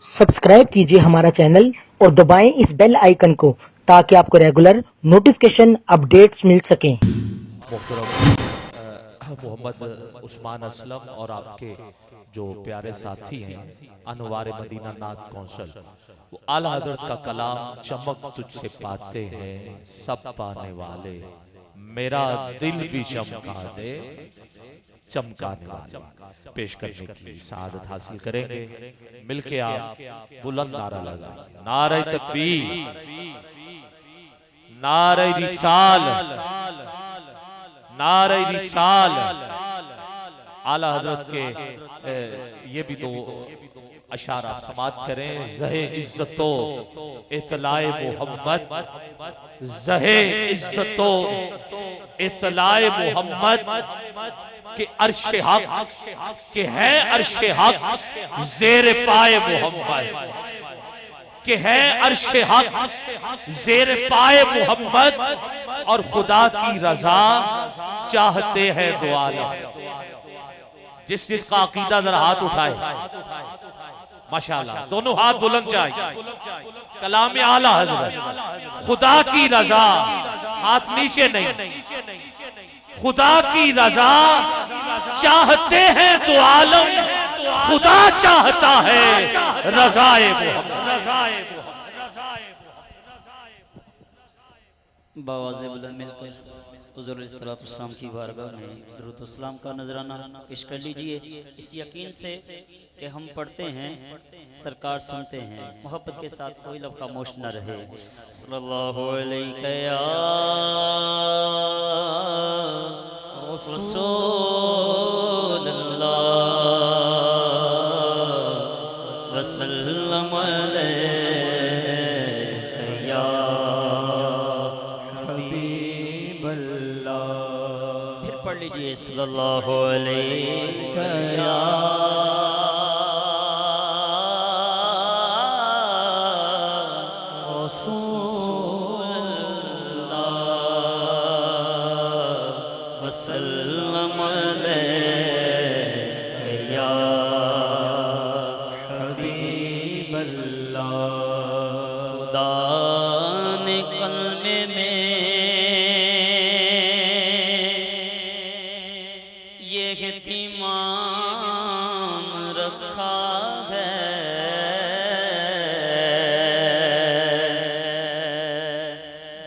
Subscribe कीजिए हमारा channel और दबाएं इस बेल आइकन को ताकि आपको रेगुलर नोटिफिकेशन अपडेट्स मिल सकें। मोहम्मद उस्मान असलम और आपके जो प्यारे साथी हैं अनवार मदीना नात कौंसल, वो आला हजरत का कलाम चमक तुझसे पाते हैं सब पाने वाले, मेरा दिल भी चमका दे चमकाने वाले पेश करने की सआदत हासिल करेंगे। मिलके आप बुलंद नारा लगा, नारे तकबीर, नारे रिसाल, नारे रिसाल। आला हजरत के ये भी दो अशार आप समात करें। ज़हे इज्जतो इतलाए मोहम्मद, ज़हे इज्जतो इतलाए मोहम्मद कि अर्शे हक कि है अर्शे हक ज़ेर पाए मोहम्मद, कि है अर्शे हक ज़ेर पाए मोहम्मद और खुदा की रजा चाहते हैं दो आलम। जिस जिसका अकीदा जरा हाथ उठाए, माशाअल्लाह दोनों हाथ बुलंद चाहिए। कलाम आला हज़रत, खुदा की रजा, हाथ नीचे नहीं, खुदा की रजा चाहते हैं तो आलम, खुदा चाहता है रज़ाए मोहम्मद। बावाज़े बुलंद मिलकर हुज़ूर अलैहिस्सलाम की बारगाह में दुरूद व सलाम का नजराना पेश कर लीजिए, इस यकीन से कि हम पढ़ते हैं, सरकार सुनते हैं। मोहब्बत के साथ कोई लब खामोश न रहे। सल्लल्लाहु अलैहि या रसूलल्लाह वसल्लम अलैहि या हबीबल्लाह। फिर पढ़ लीजिए सल्लल्लाहु अलैहि या वसल्लम अलैहि या हबीबल्लाह। खुदा ने कल्मे में ये इत्मीनान रखा है,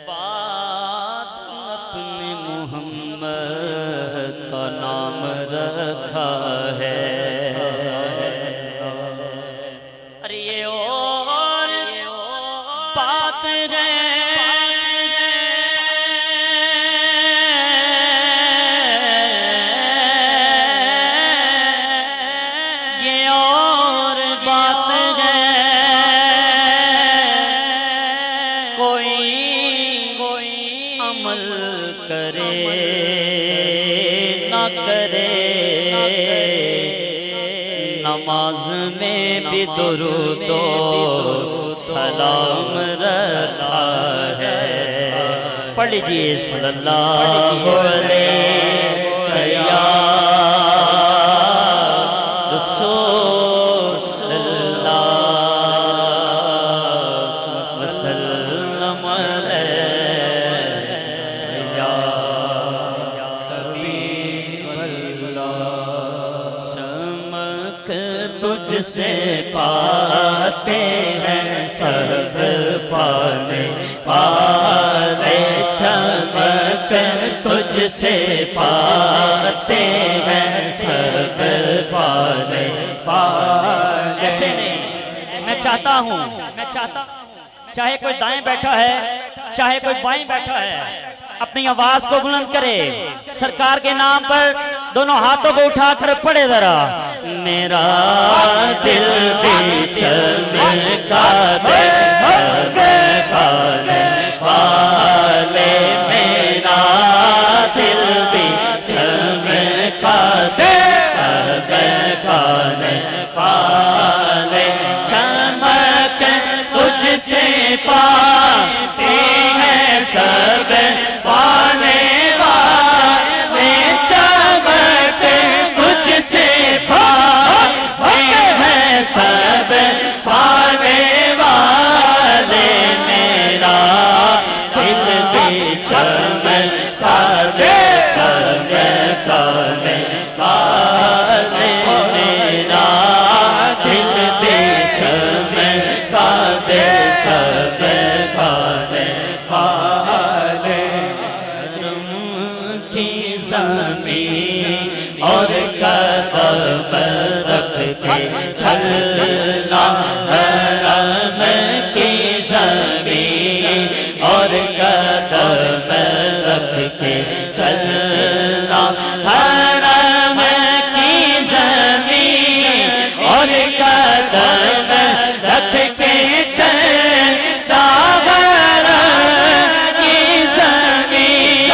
बात अपने मोहम्मद का नाम रखा है। अरे ये और बात है, ये और बात है, कोई अमल करे ना करे, नमाज में भी दुरूदो सलाम रखा है। पढ़ लीजिए सल्लल्लाहु अलैहि या रसूलल्लाह वसल्लम अलैहि या हबीबल्लाह। चमक तुझसे पाते हैं सब पाने वाले, चमक तुझसे पाते हैं सब पाने वाले। ऐसे नहीं, मैं चाहता हूँ चाहे कोई दाएं बैठा है चाहे कोई बाएं बैठा है, अपनी आवाज को बुलंद करे, सरकार के नाम पर दोनों हाथों को उठाकर पढ़े जरा। मेरा दिल भी चमका दे चमकाने वाले, मेरा दिल भी चमका दे चमकाने वाले, चमक तुझसे पाते हैं सब पाने वाले, चमक तुझसे पाते हैं सब पाने वाले मेरा दिल भी चमका दे, चमकाने वाले मेरा दिल भी चमका दे, चमकाने वाले की ज़मीन और कदम रख के चलना, हरम की ज़मीन और कदम रख के चलना, हरम की ज़मीन और कदम रख के चलना, हरम की ज़मीन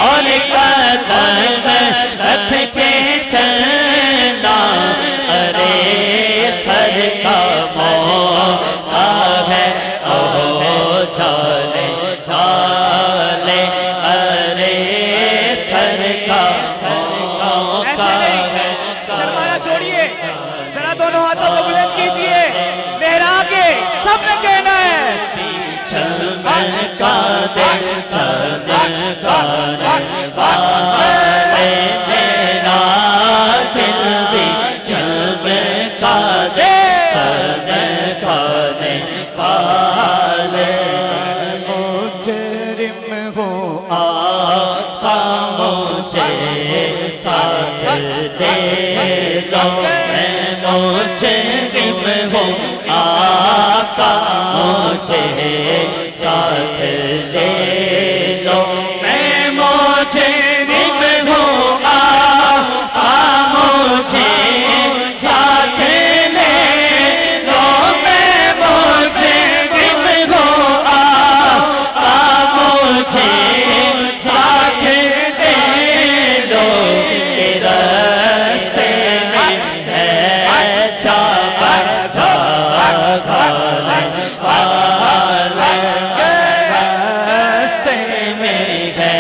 और कदम रख के चलना। अरे सर का मौका है ओ चाले चाले, अरे सर का मौका है। शर्माना छोड़िए, जरा दोनों हाथों को बुलंद कीजिए, लहरा के सबने कहना है चमका दे, चमकाने वाले मेरा दिल भी चमका दे, चमकाने वाले मुजरिम हो आका मुझे साथ से लो, मैं मुजरिम हो आका मुझे साथ से लो, मैं मुजरिम हो आका मुझे साथ ले लो, मैं मुजरिम हो आका मुझे साथ ले लो, के रास्ते में है चाबा चाबा रास्ते में है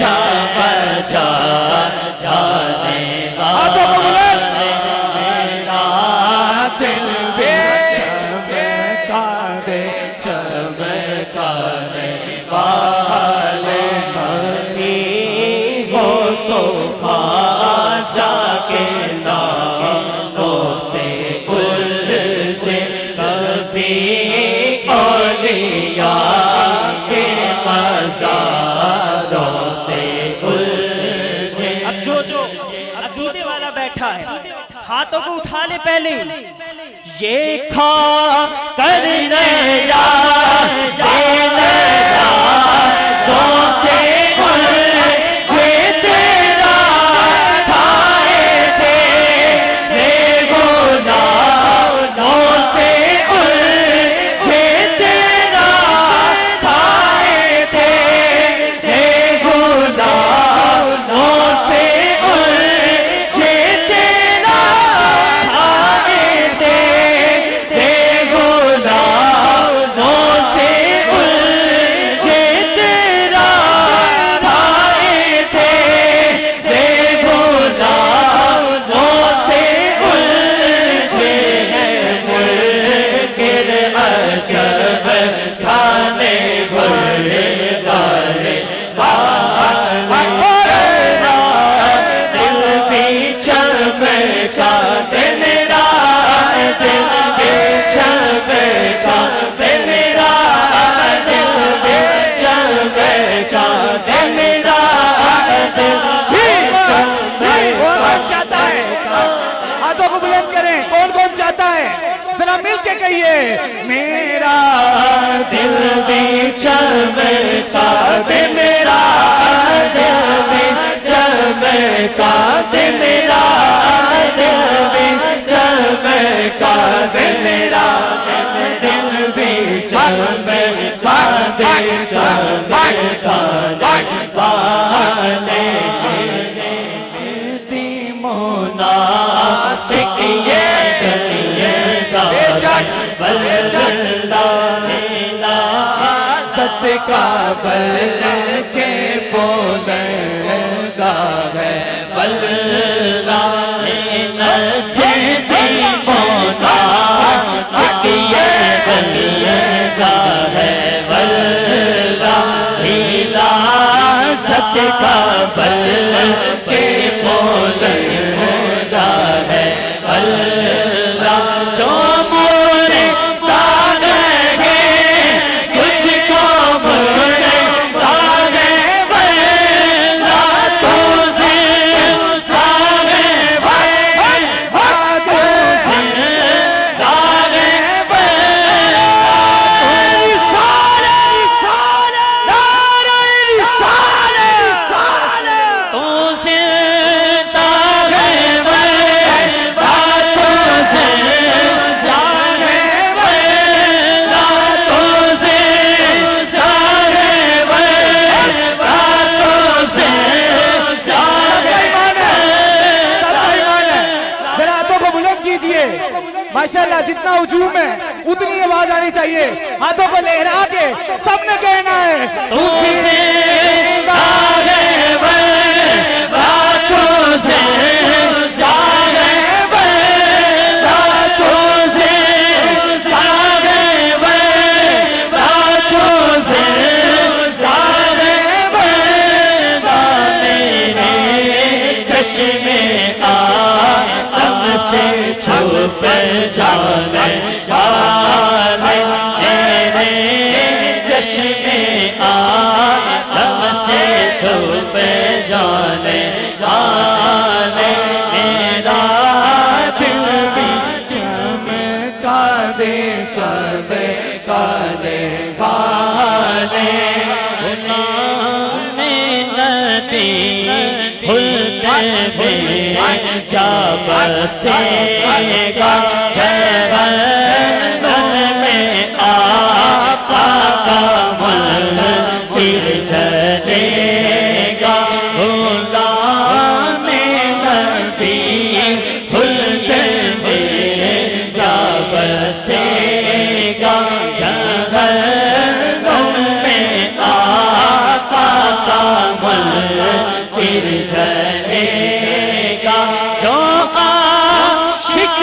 चाबा जाने हाथों को बुलंद। मेरा दिल भी चमका दे, चमकाने वाले कभी वो सोफा जाके नामों से उलझे, कभी औलिया के मज़ारों से उलझे। अब जो अकीदे वाला बैठा है हाथों को उठा ले पहले, ये खा कर नया से नया सो से उलझे तेरा खाए थे गुनाहों से उलझे तेरा खाए थे गुनाहों से उलझे तेरा खाए थे गुनाहों से उलझे तेरा खाए थे गुनाहों से उलझे मुश्किल अजब खाने भरे वाले दिल भी चमका दे, मेरा दिल भी चमका दे, मेरा दिल भी चमका दे, मेरा दिल भी कौन चाहता है? हाथों को बुलंद करें, कौन कौन चाहता है? जरा मिल के कहिए, मेरा दिल भी चमका दे, मेरा दिल भी चमका दे, मेरा दिल भी चमका दे, मेरा दिल भी चमका दे, चमकाने वाले जिद्दी मुनाफिक ये सत का बल के पोलगा है वल्लाह नचे दी मोना का बल के बोलता है अल्लाह जो मोरे तागे कुछ को मोरे तागे बल्ला तो से सागे बल्ला तो से सागे बल्ला तो से माशाल्लाह जितना हुजूम है उतनी आवाज आनी चाहिए हाथों को लहरा के सबने कहना है तुझसे सागे बातों से सागे बातों से सागे बातों से सागे मेरे चश्मे आलम से छुप जाने जाने मेरे चश्मे आलम से छुप जाने जाने मेरा दिल भी चमका दे चमकाने वाले नबी भूलते हैं जब बसेगा जहन्नम में आका का मंदिर जलेगा गुलाम नबी भूलते हैं जब बसेगा जहन्नम में आका का मंदिर जलेगा जो आशिक